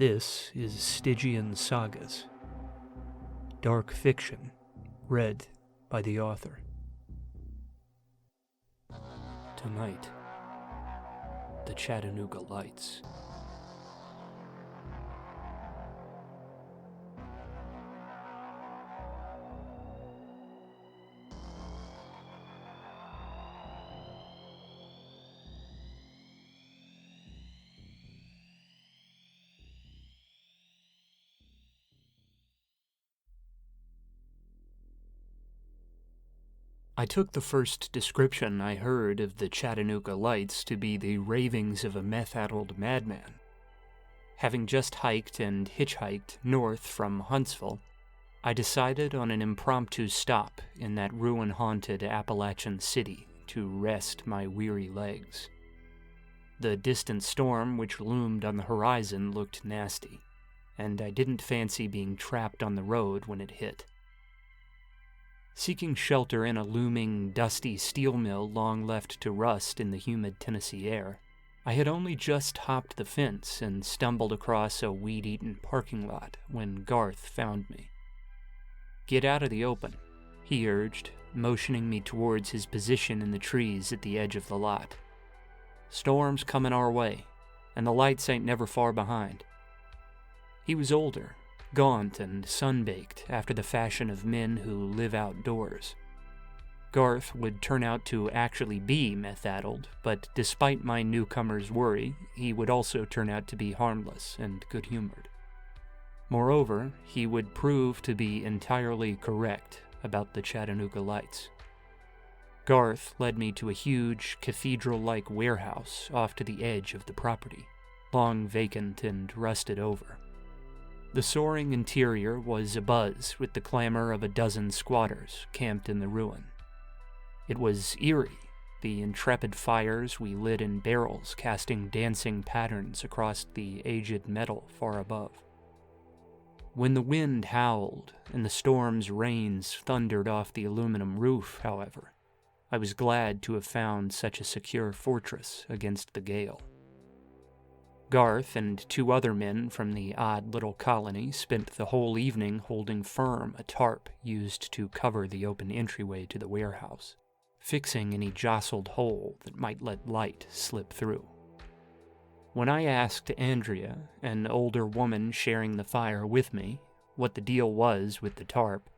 This is Stygian Sagas, dark fiction read by the author. Tonight, the Chattanooga Lights. I took the first description I heard of the Chattanooga Lights to be the ravings of a meth-addled madman. Having just hiked and hitchhiked north from Huntsville, I decided on an impromptu stop in that ruin-haunted Appalachian city to rest my weary legs. The distant storm which loomed on the horizon looked nasty, and I didn't fancy being trapped on the road when it hit. Seeking shelter in a looming, dusty steel mill long left to rust in the humid Tennessee air, I had only just hopped the fence and stumbled across a weed-eaten parking lot when Garth found me. "Get out of the open," he urged, motioning me towards his position in the trees at the edge of the lot. "Storm's coming our way, and the lights ain't never far behind." He was older, gaunt and sun-baked after the fashion of men who live outdoors. Garth would turn out to actually be meth-addled, but despite my newcomer's worry, he would also turn out to be harmless and good-humored. Moreover, he would prove to be entirely correct about the Chattanooga Lights. Garth led me to a huge, cathedral-like warehouse off to the edge of the property, long vacant and rusted over. The soaring interior was abuzz with the clamor of a dozen squatters camped in the ruin. It was eerie, the intrepid fires we lit in barrels casting dancing patterns across the aged metal far above. When the wind howled and the storm's rains thundered off the aluminum roof, however, I was glad to have found such a secure fortress against the gale. Garth and two other men from the odd little colony spent the whole evening holding firm a tarp used to cover the open entryway to the warehouse, fixing any jostled hole that might let light slip through. When I asked Andrea, an older woman sharing the fire with me, what the deal was with the tarp,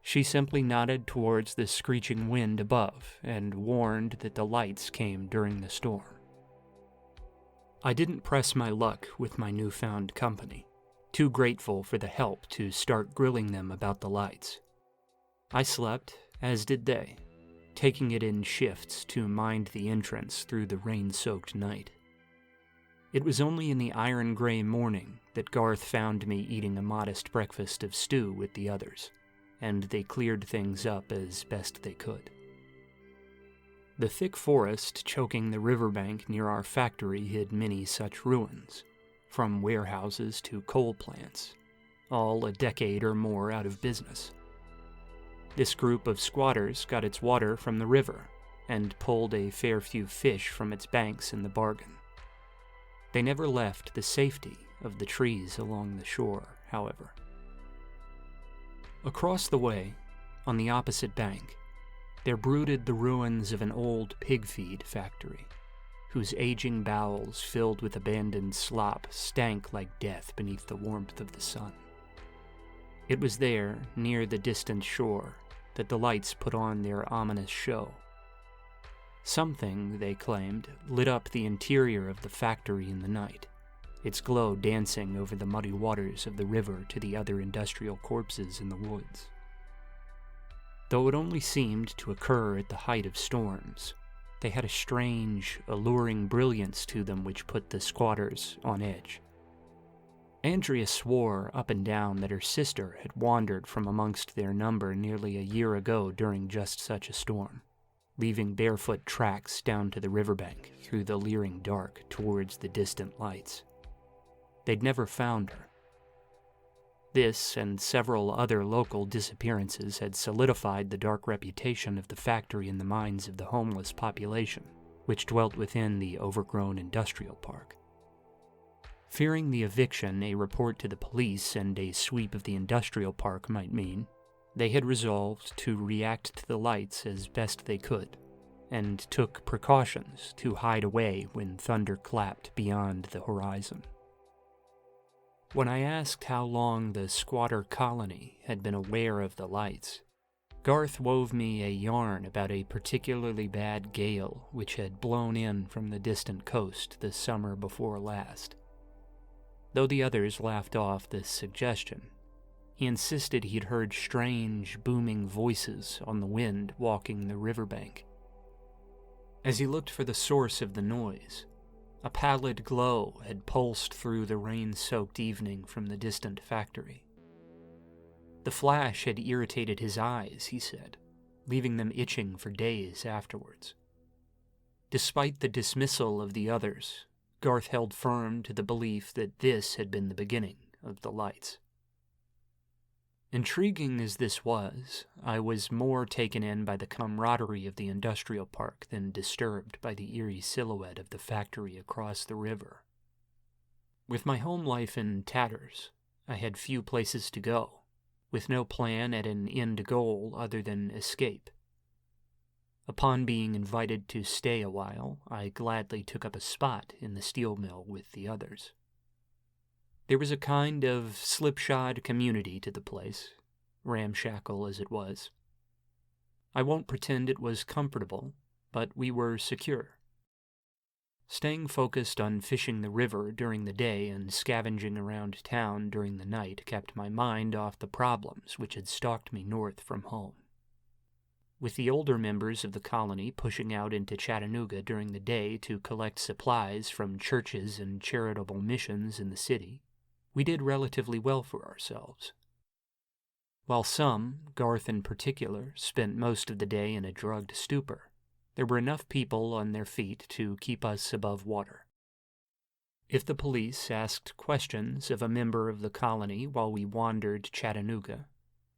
she simply nodded towards the screeching wind above and warned that the lights came during the storm. I didn't press my luck with my newfound company, too grateful for the help to start grilling them about the lights. I slept, as did they, taking it in shifts to mind the entrance through the rain-soaked night. It was only in the iron-gray morning that Garth found me eating a modest breakfast of stew with the others, and they cleared things up as best they could. The thick forest choking the riverbank near our factory hid many such ruins, from warehouses to coal plants, all a decade or more out of business. This group of squatters got its water from the river and pulled a fair few fish from its banks in the bargain. They never left the safety of the trees along the shore, however. Across the way, on the opposite bank, there brooded the ruins of an old pig feed factory, whose aging bowels filled with abandoned slop stank like death beneath the warmth of the sun. It was there, near the distant shore, that the lights put on their ominous show. Something, they claimed, lit up the interior of the factory in the night, its glow dancing over the muddy waters of the river to the other industrial corpses in the woods. Though it only seemed to occur at the height of storms, they had a strange, alluring brilliance to them which put the squatters on edge. Andrea swore up and down that her sister had wandered from amongst their number nearly a year ago during just such a storm, leaving barefoot tracks down to the riverbank through the leering dark towards the distant lights. They'd never found her. This and several other local disappearances had solidified the dark reputation of the factory in the minds of the homeless population, which dwelt within the overgrown industrial park. Fearing the eviction a report to the police and a sweep of the industrial park might mean, they had resolved to react to the lights as best they could, and took precautions to hide away when thunder clapped beyond the horizon. When I asked how long the squatter colony had been aware of the lights, Garth wove me a yarn about a particularly bad gale which had blown in from the distant coast the summer before last. Though the others laughed off this suggestion, he insisted he'd heard strange, booming voices on the wind walking the riverbank. As he looked for the source of the noise, a pallid glow had pulsed through the rain-soaked evening from the distant factory. The flash had irritated his eyes, he said, leaving them itching for days afterwards. Despite the dismissal of the others, Garth held firm to the belief that this had been the beginning of the lights. Intriguing as this was, I was more taken in by the camaraderie of the industrial park than disturbed by the eerie silhouette of the factory across the river. With my home life in tatters, I had few places to go, with no plan at an end goal other than escape. Upon being invited to stay a while, I gladly took up a spot in the steel mill with the others. There was a kind of slipshod community to the place, ramshackle as it was. I won't pretend it was comfortable, but we were secure. Staying focused on fishing the river during the day and scavenging around town during the night kept my mind off the problems which had stalked me north from home. With the older members of the colony pushing out into Chattanooga during the day to collect supplies from churches and charitable missions in the city, we did relatively well for ourselves. While some, Garth in particular, spent most of the day in a drugged stupor, there were enough people on their feet to keep us above water. If the police asked questions of a member of the colony while we wandered Chattanooga,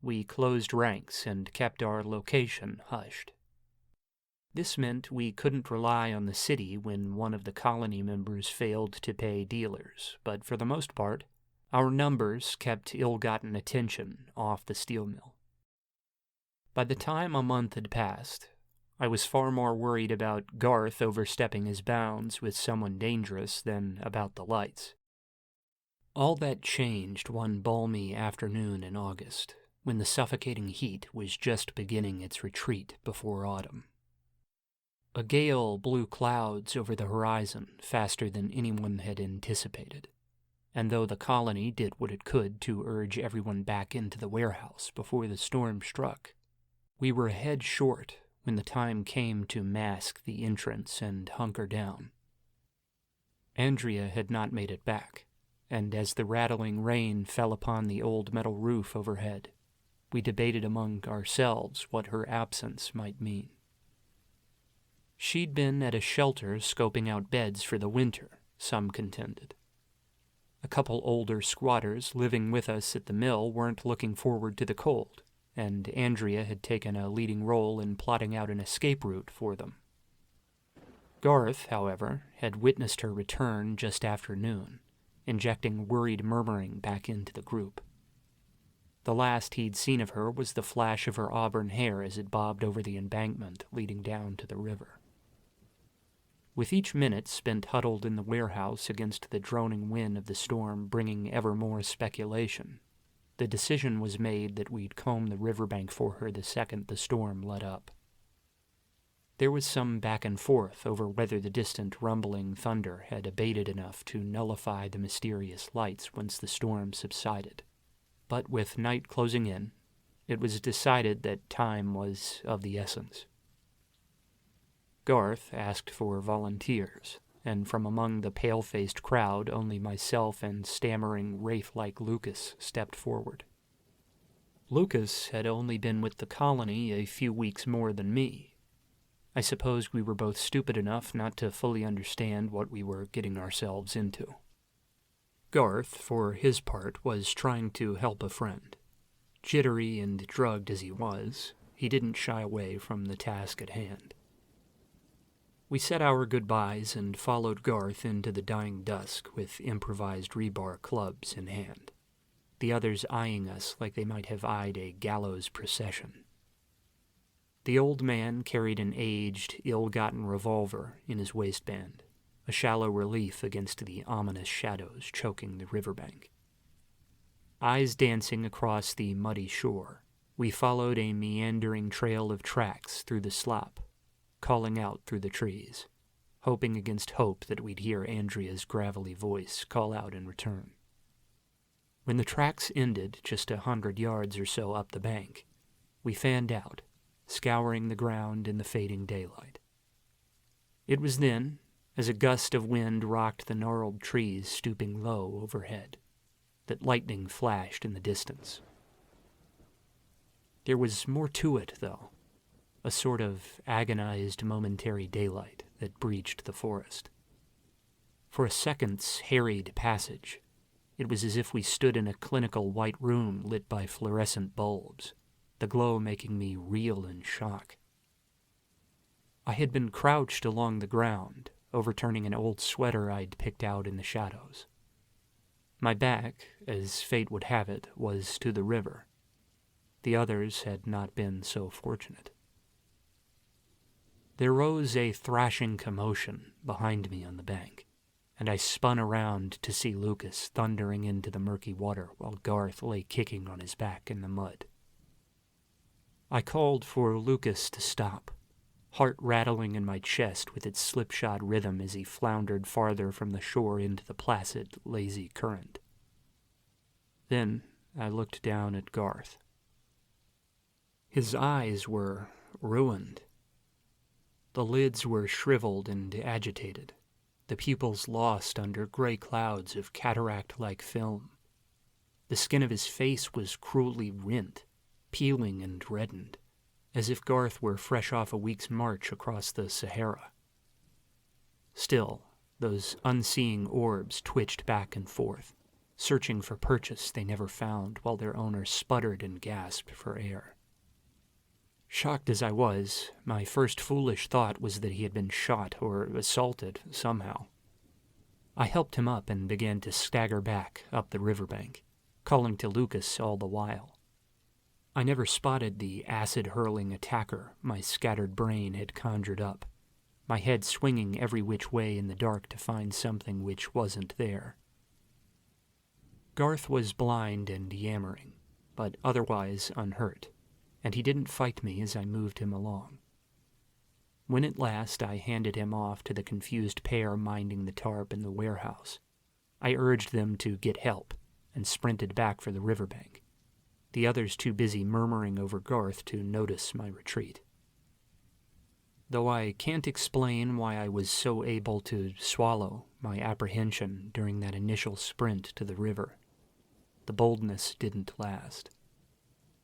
we closed ranks and kept our location hushed. This meant we couldn't rely on the city when one of the colony members failed to pay dealers, but for the most part, our numbers kept ill-gotten attention off the steel mill. By the time a month had passed, I was far more worried about Garth overstepping his bounds with someone dangerous than about the lights. All that changed one balmy afternoon in August, when the suffocating heat was just beginning its retreat before autumn. A gale blew clouds over the horizon faster than anyone had anticipated, and though the colony did what it could to urge everyone back into the warehouse before the storm struck, we were a head short when the time came to mask the entrance and hunker down. Andrea had not made it back, and as the rattling rain fell upon the old metal roof overhead, we debated among ourselves what her absence might mean. She'd been at a shelter scoping out beds for the winter, some contended. A couple older squatters living with us at the mill weren't looking forward to the cold, and Andrea had taken a leading role in plotting out an escape route for them. Garth, however, had witnessed her return just after noon, injecting worried murmuring back into the group. The last he'd seen of her was the flash of her auburn hair as it bobbed over the embankment leading down to the river. With each minute spent huddled in the warehouse against the droning wind of the storm bringing ever more speculation, the decision was made that we'd comb the riverbank for her the second the storm let up. There was some back and forth over whether the distant rumbling thunder had abated enough to nullify the mysterious lights once the storm subsided. But with night closing in, it was decided that time was of the essence. Garth asked for volunteers, and from among the pale-faced crowd only myself and stammering wraith-like Lucas stepped forward. Lucas had only been with the colony a few weeks more than me. I suppose we were both stupid enough not to fully understand what we were getting ourselves into. Garth, for his part, was trying to help a friend. Jittery and drugged as he was, he didn't shy away from the task at hand. We said our goodbyes and followed Garth into the dying dusk with improvised rebar clubs in hand, the others eyeing us like they might have eyed a gallows procession. The old man carried an aged, ill-gotten revolver in his waistband, a shallow relief against the ominous shadows choking the riverbank. Eyes dancing across the muddy shore, we followed a meandering trail of tracks through the slop, calling out through the trees, hoping against hope that we'd hear Andrea's gravelly voice call out in return. When the tracks ended just 100 yards or so up the bank, we fanned out, scouring the ground in the fading daylight. It was then, as a gust of wind rocked the gnarled trees stooping low overhead, that lightning flashed in the distance. There was more to it, though, a sort of agonized momentary daylight that breached the forest. For a second's harried passage, it was as if we stood in a clinical white room lit by fluorescent bulbs, the glow making me reel in shock. I had been crouched along the ground, overturning an old sweater I'd picked out in the shadows. My back, as fate would have it, was to the river. The others had not been so fortunate. There rose a thrashing commotion behind me on the bank, and I spun around to see Lucas thundering into the murky water while Garth lay kicking on his back in the mud. I called for Lucas to stop, heart rattling in my chest with its slipshod rhythm as he floundered farther from the shore into the placid, lazy current. Then I looked down at Garth. His eyes were ruined. The lids were shriveled and agitated, the pupils lost under gray clouds of cataract-like film. The skin of his face was cruelly rent, peeling and reddened, as if Garth were fresh off a week's march across the Sahara. Still, those unseeing orbs twitched back and forth, searching for purchase they never found while their owner sputtered and gasped for air. Shocked as I was, my first foolish thought was that he had been shot or assaulted somehow. I helped him up and began to stagger back up the riverbank, calling to Lucas all the while. I never spotted the acid-hurling attacker my scattered brain had conjured up, my head swinging every which way in the dark to find something which wasn't there. Garth was blind and yammering, but otherwise unhurt, and he didn't fight me as I moved him along. When at last I handed him off to the confused pair minding the tarp in the warehouse, I urged them to get help and sprinted back for the riverbank, the others too busy murmuring over Garth to notice my retreat. Though I can't explain why I was so able to swallow my apprehension during that initial sprint to the river, the boldness didn't last.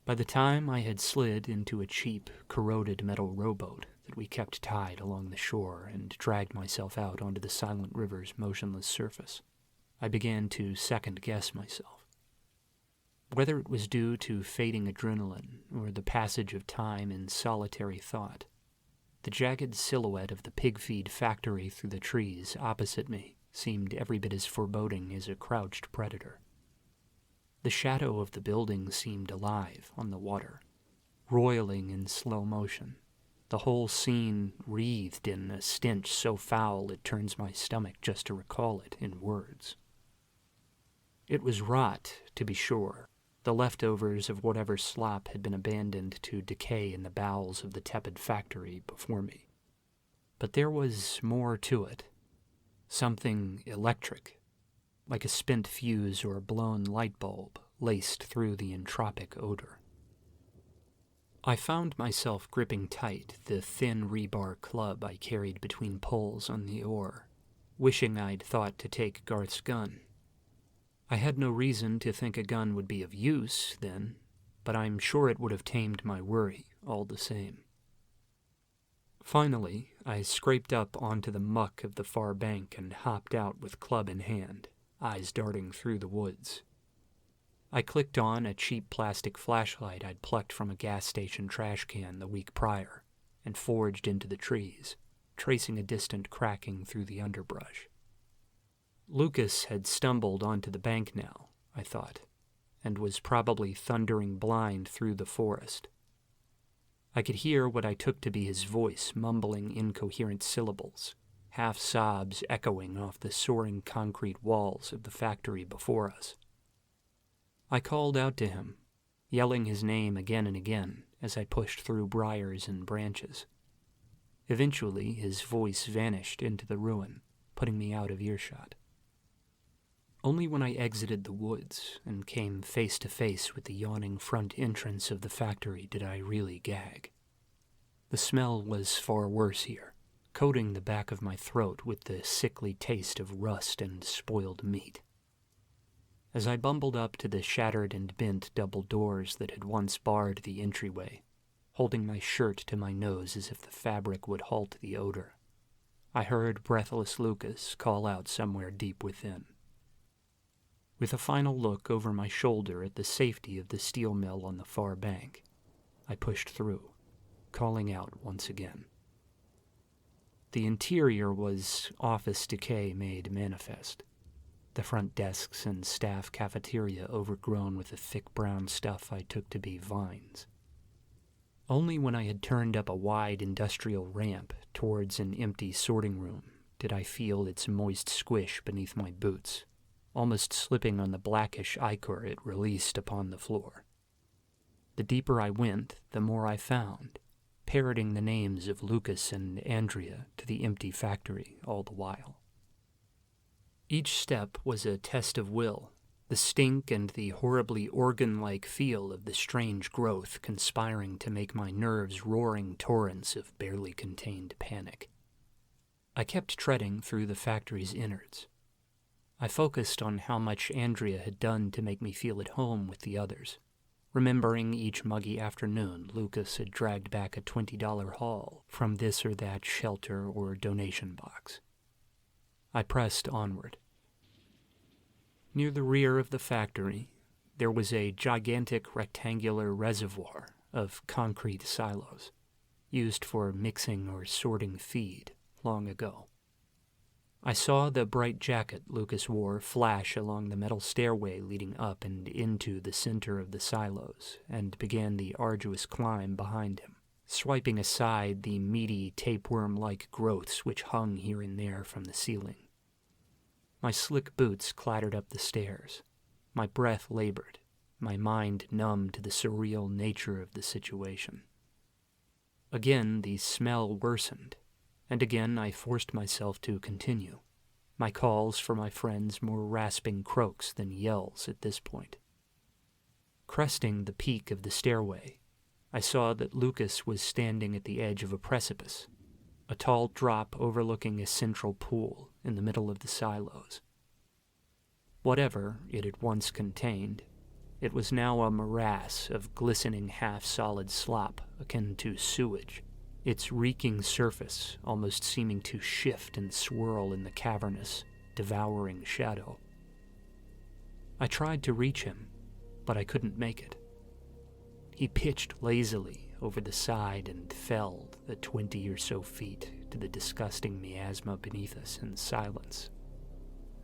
By the time I had slid into a cheap, corroded metal rowboat that we kept tied along the shore and dragged myself out onto the silent river's motionless surface, I began to second-guess myself. Whether it was due to fading adrenaline or the passage of time in solitary thought, the jagged silhouette of the pig feed factory through the trees opposite me seemed every bit as foreboding as a crouched predator. The shadow of the building seemed alive on the water, roiling in slow motion, the whole scene wreathed in a stench so foul it turns my stomach just to recall it in words. It was rot, to be sure, the leftovers of whatever slop had been abandoned to decay in the bowels of the tepid factory before me. But there was more to it, something electric, like a spent fuse or a blown light bulb laced through the entropic odor. I found myself gripping tight the thin rebar club I carried between pulls on the oar, wishing I'd thought to take Garth's gun. I had no reason to think a gun would be of use then, but I'm sure it would have tamed my worry all the same. Finally, I scraped up onto the muck of the far bank and hopped out with club in hand, eyes darting through the woods. I clicked on a cheap plastic flashlight I'd plucked from a gas station trash can the week prior and forged into the trees, tracing a distant cracking through the underbrush. Lucas had stumbled onto the bank now, I thought, and was probably thundering blind through the forest. I could hear what I took to be his voice mumbling incoherent syllables, half sobs echoing off the soaring concrete walls of the factory before us. I called out to him, yelling his name again and again as I pushed through briars and branches. Eventually, his voice vanished into the ruin, putting me out of earshot. Only when I exited the woods and came face to face with the yawning front entrance of the factory did I really gag. The smell was far worse here, coating the back of my throat with the sickly taste of rust and spoiled meat. As I bumbled up to the shattered and bent double doors that had once barred the entryway, holding my shirt to my nose as if the fabric would halt the odor, I heard breathless Lucas call out somewhere deep within. With a final look over my shoulder at the safety of the steel mill on the far bank, I pushed through, calling out once again. The interior was office decay made manifest, the front desks and staff cafeteria overgrown with the thick brown stuff I took to be vines. Only when I had turned up a wide industrial ramp towards an empty sorting room did I feel its moist squish beneath my boots, almost slipping on the blackish ichor it released upon the floor. The deeper I went, the more I found, parroting the names of Lucas and Andrea to the empty factory all the while. Each step was a test of will, the stink and the horribly organ-like feel of the strange growth conspiring to make my nerves roaring torrents of barely contained panic. I kept treading through the factory's innards. I focused on how much Andrea had done to make me feel at home with the others, remembering each muggy afternoon Lucas had dragged back a $20 haul from this or that shelter or donation box. I pressed onward. Near the rear of the factory, there was a gigantic rectangular reservoir of concrete silos, used for mixing or sorting feed long ago. I saw the bright jacket Lucas wore flash along the metal stairway leading up and into the center of the silos, and began the arduous climb behind him, swiping aside the meaty tapeworm-like growths which hung here and there from the ceiling. My slick boots clattered up the stairs, my breath labored, my mind numb to the surreal nature of the situation. Again the smell worsened, and again I forced myself to continue, my calls for my friends more rasping croaks than yells at this point. Cresting the peak of the stairway, I saw that Lucas was standing at the edge of a precipice, a tall drop overlooking a central pool in the middle of the silos. Whatever it had once contained, it was now a morass of glistening half-solid slop akin to sewage, its reeking surface almost seeming to shift and swirl in the cavernous, devouring shadow. I tried to reach him, but I couldn't make it. He pitched lazily over the side and fell the 20 or so feet to the disgusting miasma beneath us in silence,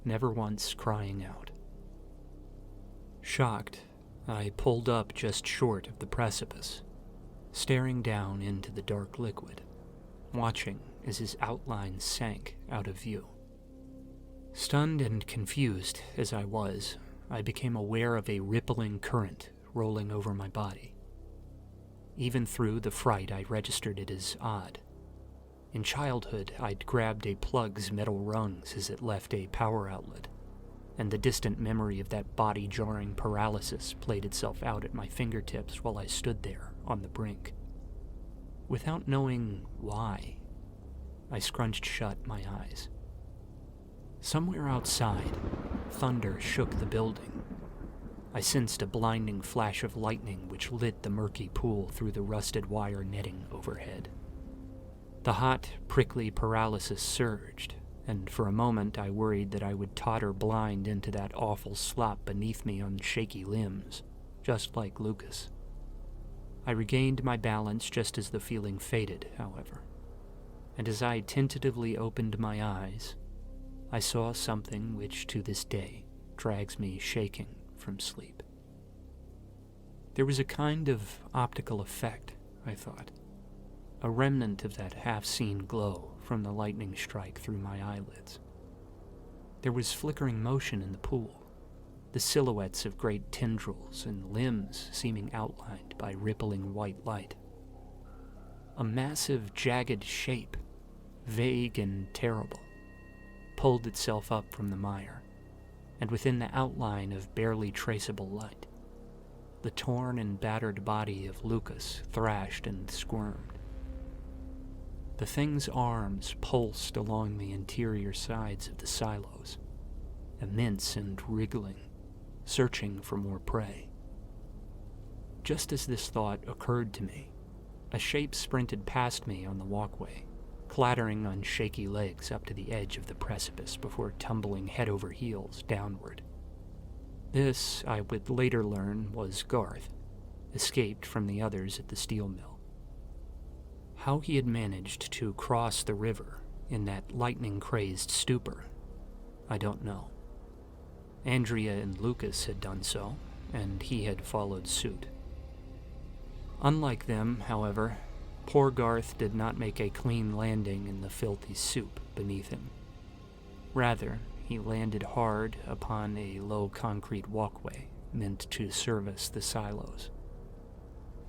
never once crying out. Shocked, I pulled up just short of the precipice, staring down into the dark liquid, watching as his outline sank out of view. Stunned and confused as I was, I became aware of a rippling current rolling over my body. Even through the fright, I registered it as odd. In childhood, I'd grabbed a plug's metal rungs as it left a power outlet, and the distant memory of that body-jarring paralysis played itself out at my fingertips while I stood there on the brink. Without knowing why, I scrunched shut my eyes. Somewhere outside, thunder shook the building. I sensed a blinding flash of lightning which lit the murky pool through the rusted wire netting overhead. The hot, prickly paralysis surged, and for a moment I worried that I would totter blind into that awful slop beneath me on shaky limbs, just like Lucas. I regained my balance just as the feeling faded, however. and as I tentatively opened my eyes, I saw something which to this day drags me shaking from sleep. There was a kind of optical effect, I thought, a remnant of that half-seen glow from the lightning strike through my eyelids. There was flickering motion in the pool, the silhouettes of great tendrils and limbs seeming outlined by rippling white light. A massive, jagged shape, vague and terrible, pulled itself up from the mire, and within the outline of barely traceable light, the torn and battered body of Lucas thrashed and squirmed. The thing's arms pulsed along the interior sides of the silos, immense and wriggling, searching for more prey. Just as this thought occurred to me, a shape sprinted past me on the walkway, clattering on shaky legs up to the edge of the precipice before tumbling head over heels downward. This, I would later learn, was Garth, escaped from the others at the steel mill. How he had managed to cross the river in that lightning-crazed stupor, I don't know. Andrea and Lucas had done so, and he had followed suit. Unlike them, however, poor Garth did not make a clean landing in the filthy soup beneath him. Rather, he landed hard upon a low concrete walkway meant to service the silos.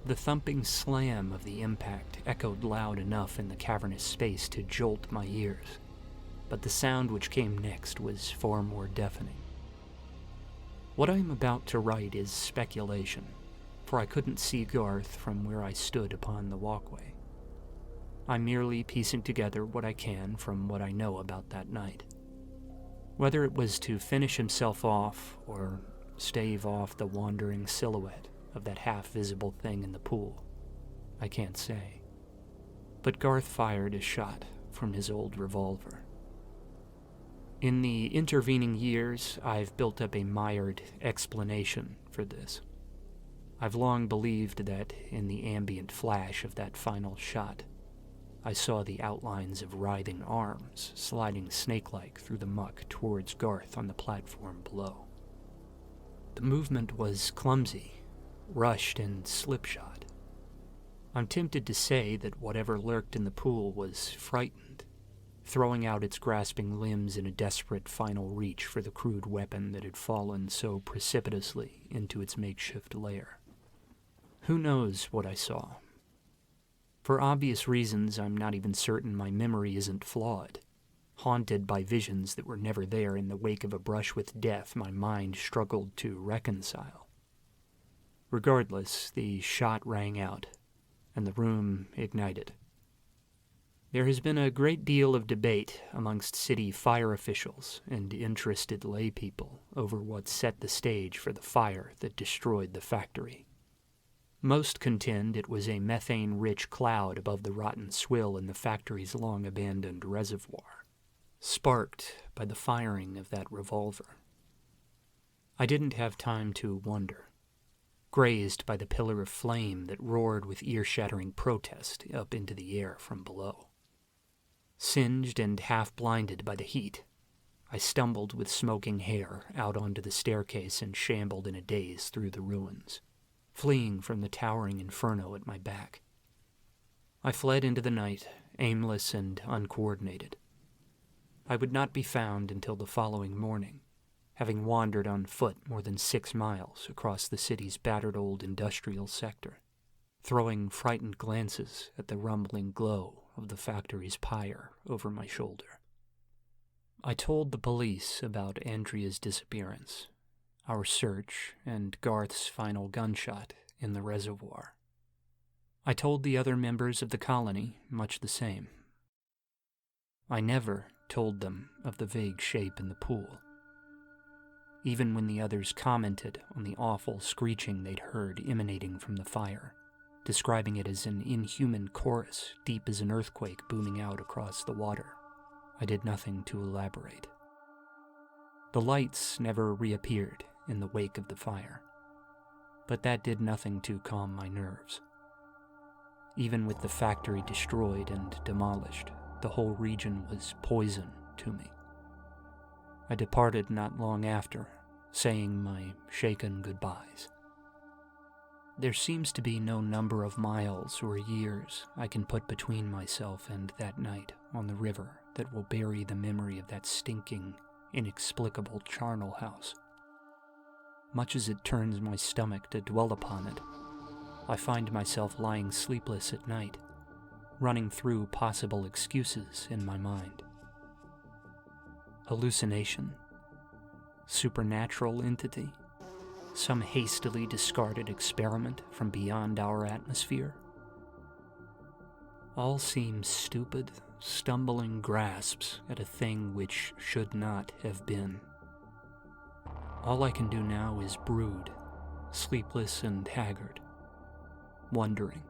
The thumping slam of the impact echoed loud enough in the cavernous space to jolt my ears, but the sound which came next was far more deafening. What I am about to write is speculation, for I couldn't see Garth from where I stood upon the walkway. I'm merely piecing together what I can from what I know about that night. Whether it was to finish himself off or stave off the wandering silhouette of that half-visible thing in the pool, I can't say. But Garth fired a shot from his old revolver. In the intervening years, I've built up a mired explanation for this. I've long believed that in the ambient flash of that final shot, I saw the outlines of writhing arms sliding snake-like through the muck towards Garth on the platform below. The movement was clumsy, rushed and slipshod. I'm tempted to say that whatever lurked in the pool was frightened, throwing out its grasping limbs in a desperate final reach for the crude weapon that had fallen so precipitously into its makeshift lair. Who knows what I saw? For obvious reasons, I'm not even certain my memory isn't flawed. Haunted by visions that were never there in the wake of a brush with death my mind struggled to reconcile. Regardless, the shot rang out, and the room ignited. There has been a great deal of debate amongst city fire officials and interested laypeople over what set the stage for the fire that destroyed the factory. Most contend it was a methane-rich cloud above the rotten swill in the factory's long-abandoned reservoir, sparked by the firing of that revolver. I didn't have time to wonder, grazed by the pillar of flame that roared with ear-shattering protest up into the air from below. Singed and half-blinded by the heat, I stumbled with smoking hair out onto the staircase and shambled in a daze through the ruins, fleeing from the towering inferno at my back. I fled into the night, aimless and uncoordinated. I would not be found until the following morning, having wandered on foot more than 6 miles across the city's battered old industrial sector, throwing frightened glances at the rumbling glow of the factory's pyre over my shoulder. I told the police about Andrea's disappearance, our search, and Garth's final gunshot in the reservoir. I told the other members of the colony much the same. I never told them of the vague shape in the pool, even when the others commented on the awful screeching they'd heard emanating from the fire, describing it as an inhuman chorus deep as an earthquake booming out across the water. I did nothing to elaborate. The lights never reappeared in the wake of the fire, but that did nothing to calm my nerves. Even with the factory destroyed and demolished, the whole region was poison to me. I departed not long after, saying my shaken goodbyes. There seems to be no number of miles or years I can put between myself and that night on the river that will bury the memory of that stinking, inexplicable charnel house. Much as it turns my stomach to dwell upon it, I find myself lying sleepless at night, running through possible excuses in my mind. Hallucination, supernatural entity, some hastily discarded experiment from beyond our atmosphere. All seem stupid, stumbling grasps at a thing which should not have been. All I can do now is brood, sleepless and haggard, wondering